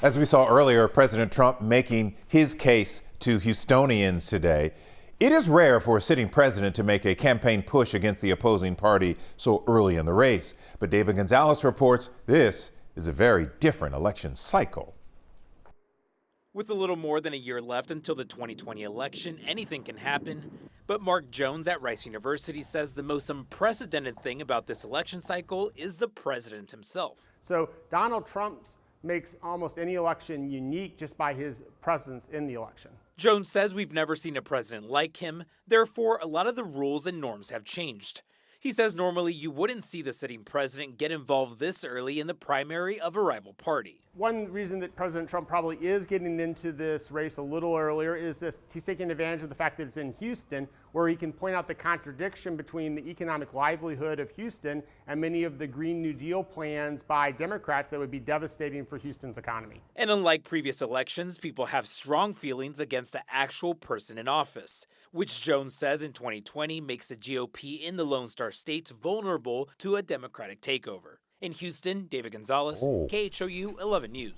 As we saw earlier, President Trump making his case to Houstonians today. It is rare for a sitting president to make a campaign push against the opposing party so early in the race. But David Gonzalez reports this is a very different election cycle. With a little more than a year left until the 2020 election, anything can happen. But Mark Jones at Rice University says the most unprecedented thing about this election cycle is the president himself. So Donald Trump makes almost any election unique just by his presence in the election. Jones says we've never seen a president like him. Therefore, a lot of the rules and norms have changed. He says normally you wouldn't see the sitting president get involved this early in the primary of a rival party. One reason that President Trump probably is getting into this race a little earlier is this: he's taking advantage of the fact that it's in Houston, where he can point out the contradiction between the economic livelihood of Houston and many of the Green New Deal plans by Democrats that would be devastating for Houston's economy. And unlike previous elections, people have strong feelings against the actual person in office, which Jones says in 2020 makes the GOP in the Lone Star states vulnerable to a Democratic takeover. In Houston, David Gonzalez, KHOU 11 News.